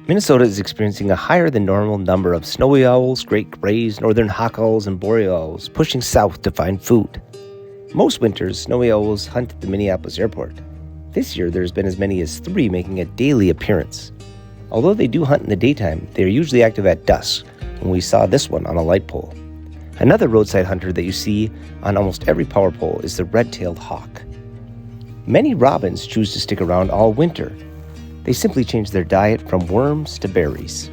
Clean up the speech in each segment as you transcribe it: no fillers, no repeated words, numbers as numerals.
Minnesota is experiencing a higher than normal number of snowy owls, great grays, northern hawk owls, and boreal owls pushing south to find food. Most winters, snowy owls hunt at the Minneapolis airport. This year, there's been as many as 3 making a daily appearance. Although they do hunt in the daytime, they are usually active at dusk, when we saw this one on a light pole. Another roadside hunter that you see on almost every power pole is the red-tailed hawk. Many robins choose to stick around all winter. They simply change their diet from worms to berries.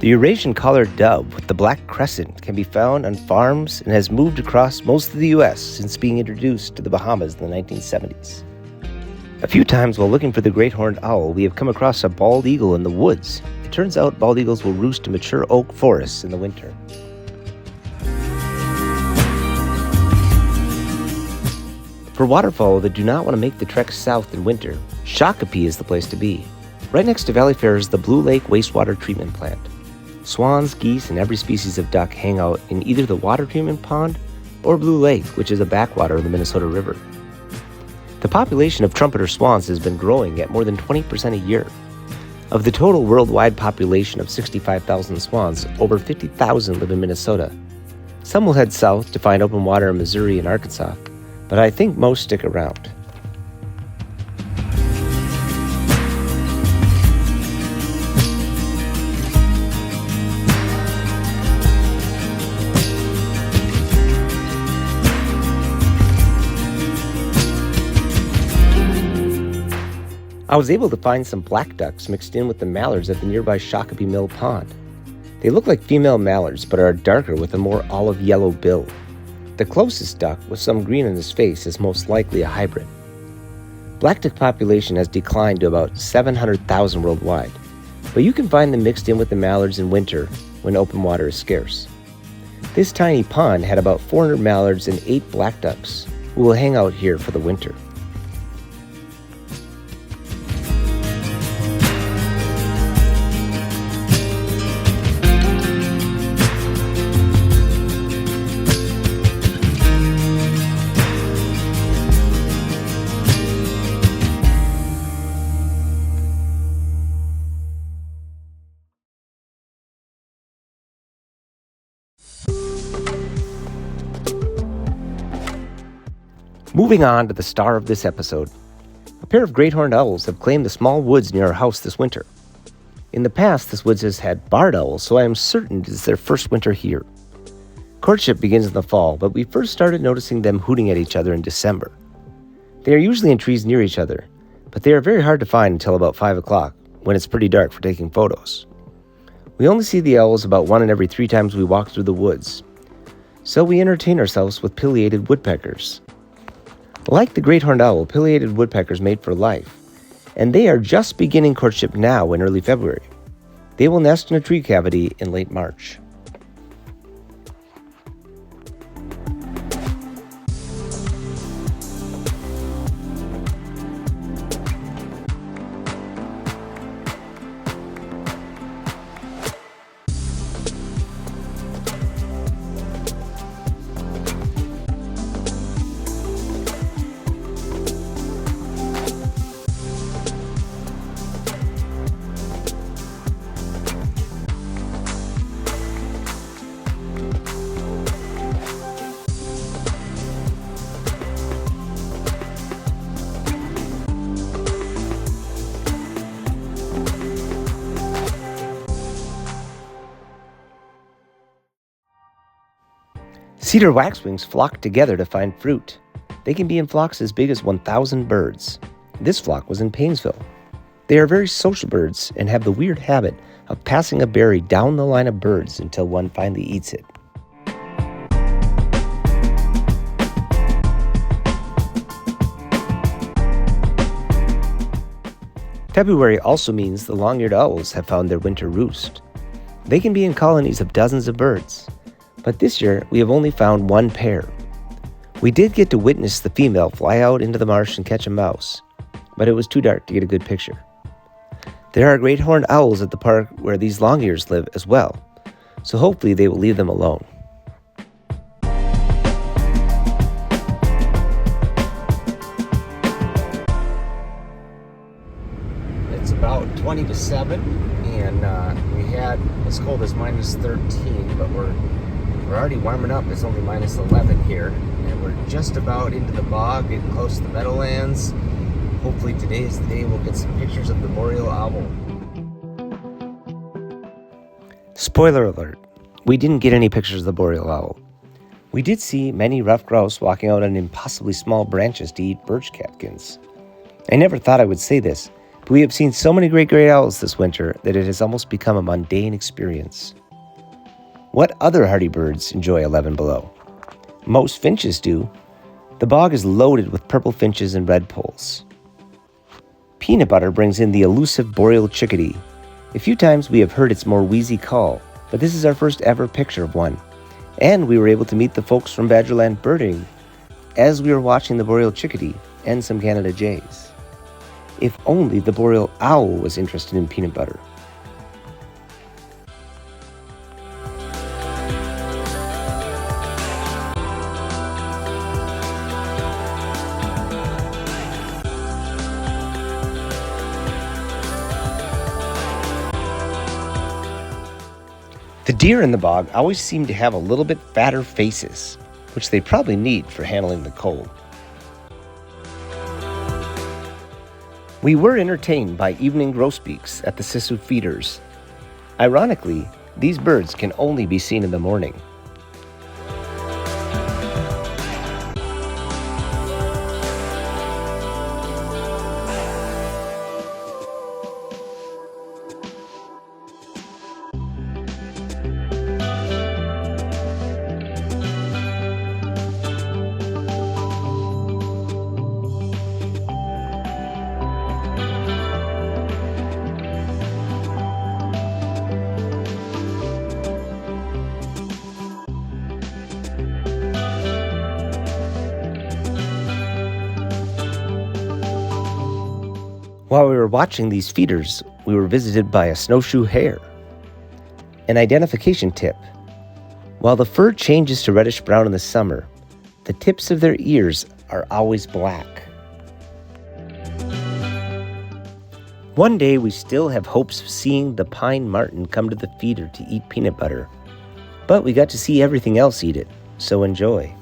The Eurasian collared dove with the black crescent can be found on farms and has moved across most of the U.S. since being introduced to the Bahamas in the 1970s. A few times while looking for the great horned owl, we have come across a bald eagle in the woods. It turns out bald eagles will roost in mature oak forests in the winter. For waterfowl that do not want to make the trek south in winter, Shakopee is the place to be. Right next to Valleyfair is the Blue Lake Wastewater Treatment Plant. Swans, geese, and every species of duck hang out in either the water treatment pond or Blue Lake, which is a backwater of the Minnesota River. The population of trumpeter swans has been growing at more than 20% a year. Of the total worldwide population of 65,000 swans, over 50,000 live in Minnesota. Some will head south to find open water in Missouri and Arkansas, but I think most stick around. I was able to find some black ducks mixed in with the mallards at the nearby Shakopee Mill Pond. They look like female mallards but are darker with a more olive yellow bill. The closest duck with some green in his face is most likely a hybrid. Black duck population has declined to about 700,000 worldwide, but you can find them mixed in with the mallards in winter when open water is scarce. This tiny pond had about 400 mallards and 8 black ducks who will hang out here for the winter. Moving on to the star of this episode. A pair of great horned owls have claimed the small woods near our house this winter. In the past, this woods has had barred owls, so I am certain it is their first winter here. Courtship begins in the fall, but we first started noticing them hooting at each other in December. They are usually in trees near each other, but they are very hard to find until about 5 o'clock, when it's pretty dark for taking photos. We only see the owls about 1 in every 3 times we walk through the woods, so we entertain ourselves with pileated woodpeckers. Like the great horned owl, pileated woodpeckers mate for life, and they are just beginning courtship now in early February. They will nest in a tree cavity in late March. Cedar waxwings flock together to find fruit. They can be in flocks as big as 1,000 birds. This flock was in Paynesville. They are very social birds and have the weird habit of passing a berry down the line of birds until one finally eats it. February also means the long-eared owls have found their winter roost. They can be in colonies of dozens of birds, but this year we have only found 1 pair. We did get to witness the female fly out into the marsh and catch a mouse, but it was too dark to get a good picture. There are great horned owls at the park where these long-ears live as well, so hopefully they will leave them alone. 20 to 7, and we had as cold as minus 13, but we're already warming up. It's only minus 11 here, and we're just about into the bog, getting close to the meadowlands. Hopefully today is the day we'll get some pictures of the boreal owl. Spoiler alert, we didn't get any pictures of the boreal owl. We did see many ruffed grouse walking out on impossibly small branches to eat birch catkins. I never thought I would say this, but we have seen so many great gray owls this winter that it has almost become a mundane experience. What other hardy birds enjoy 11 below? Most finches do. The bog is loaded with purple finches and redpolls. Peanut butter brings in the elusive boreal chickadee. A few times we have heard its more wheezy call, but this is our first ever picture of one. And we were able to meet the folks from Badgerland Birding as we were watching the boreal chickadee and some Canada jays. If only the boreal owl was interested in peanut butter. The deer in the bog always seem to have a little bit fatter faces, which they probably need for handling the cold. We were entertained by evening grosbeaks at the Sissoo feeders. Ironically, these birds can only be seen in the morning. While we were watching these feeders, we were visited by a snowshoe hare. An identification tip. While the fur changes to reddish-brown in the summer, the tips of their ears are always black. One day we still have hopes of seeing the pine marten come to the feeder to eat peanut butter, but we got to see everything else eat it, so enjoy.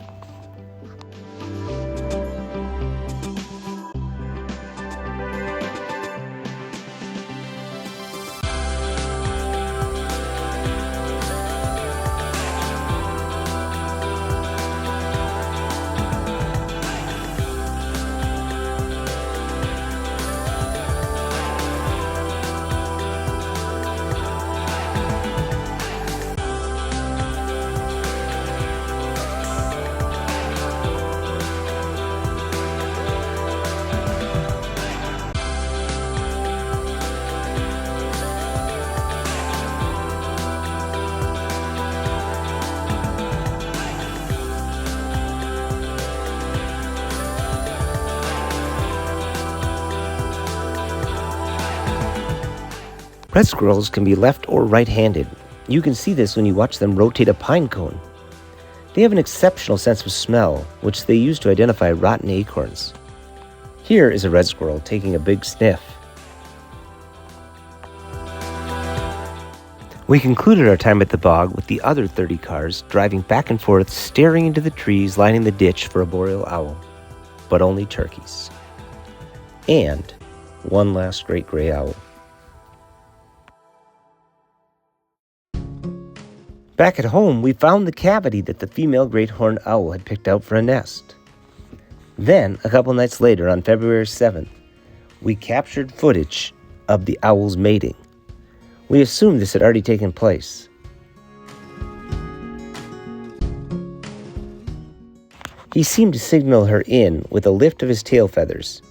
Red squirrels can be left or right-handed. You can see this when you watch them rotate a pine cone. They have an exceptional sense of smell, which they use to identify rotten acorns. Here is a red squirrel taking a big sniff. We concluded our time at the bog with the other 30 cars driving back and forth, staring into the trees lining the ditch for a boreal owl. But only turkeys. And one last great gray owl. Back at home, we found the cavity that the female great horned owl had picked out for a nest. Then, a couple nights later, on February 7th, we captured footage of the owl's mating. We assumed this had already taken place. He seemed to signal her in with a lift of his tail feathers,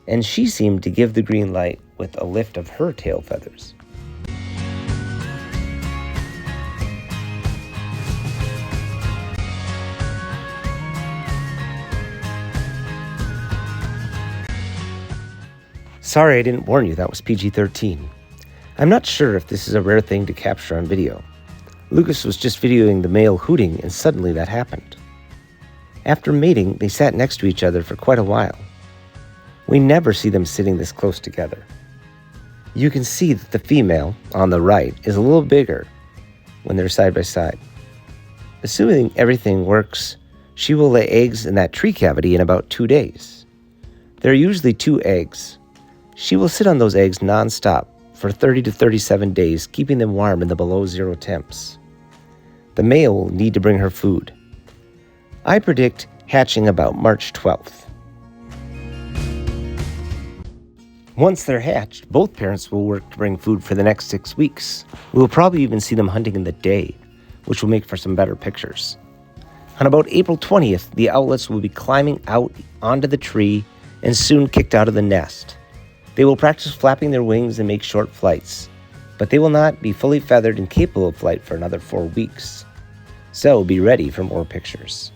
and she seemed to give the green light with a lift of her tail feathers. Sorry I didn't warn you, that was PG-13. I'm not sure if this is a rare thing to capture on video. Lucas was just videoing the male hooting and suddenly that happened. After mating, they sat next to each other for quite a while. We never see them sitting this close together. You can see that the female, on the right, is a little bigger when they're side by side. Assuming everything works, she will lay eggs in that tree cavity in about 2 days. There are usually 2 eggs. She will sit on those eggs non-stop for 30 to 37 days, keeping them warm in the below zero temps. The male will need to bring her food. I predict hatching about March 12th. Once they're hatched, both parents will work to bring food for the next 6 weeks. We will probably even see them hunting in the day, which will make for some better pictures. On about April 20th, the owlets will be climbing out onto the tree and soon kicked out of the nest. They will practice flapping their wings and make short flights, but they will not be fully feathered and capable of flight for another 4 weeks. So be ready for more pictures.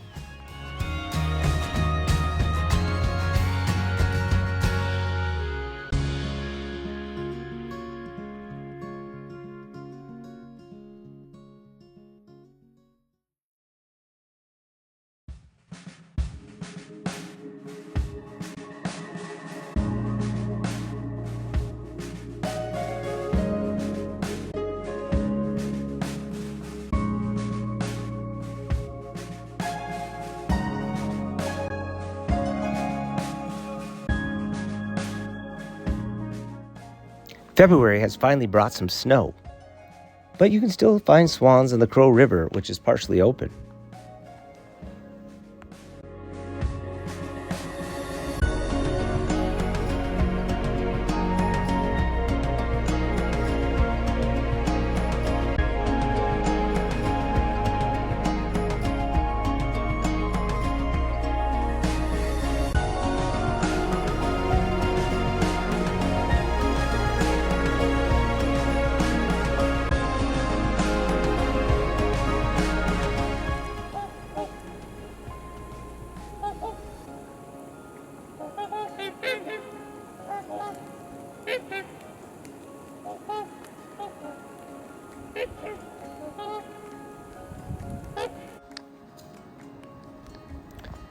February has finally brought some snow, but you can still find swans in the Crow River, which is partially open.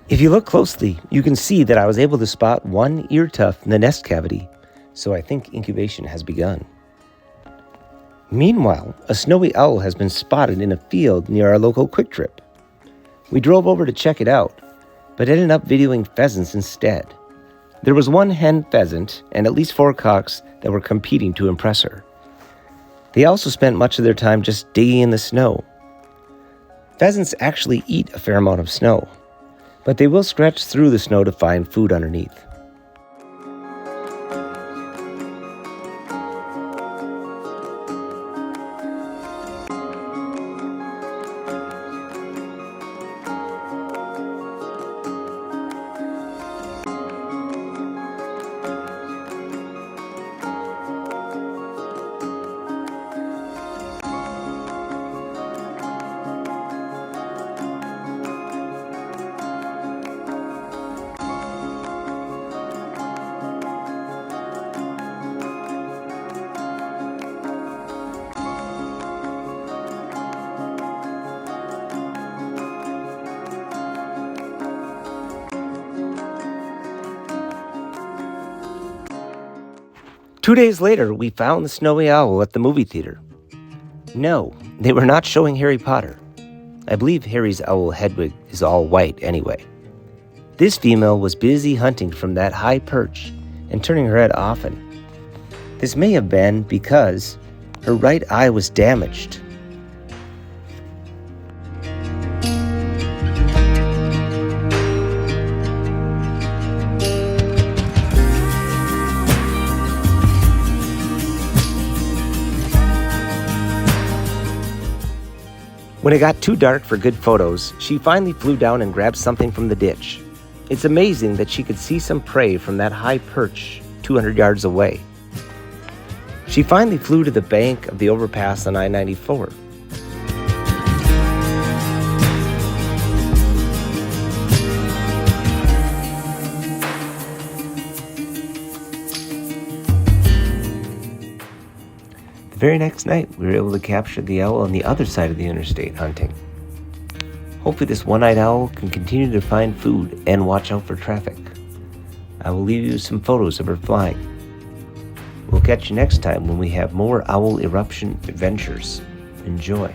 If you look closely, you can see that I was able to spot one ear tuft in the nest cavity, so I think incubation has begun. Meanwhile, a snowy owl has been spotted in a field near our local Quick Trip. We drove over to check it out, but ended up videoing pheasants instead. There was one hen pheasant and at least 4 cocks that were competing to impress her. They also spent much of their time just digging in the snow. Pheasants actually eat a fair amount of snow, but they will scratch through the snow to find food underneath. Two days later, we found the snowy owl at the movie theater. No, they were not showing Harry Potter. I believe Harry's owl Hedwig is all white anyway. This female was busy hunting from that high perch and turning her head often. This may have been because her right eye was damaged. When it got too dark for good photos, she finally flew down and grabbed something from the ditch. It's amazing that she could see some prey from that high perch 200 yards away. She finally flew to the bank of the overpass on I-94. The very next night, we were able to capture the owl on the other side of the interstate hunting. Hopefully this one-eyed owl can continue to find food and watch out for traffic. I will leave you some photos of her flying. We'll catch catch you next time when we have more owl eruption adventures. Enjoy.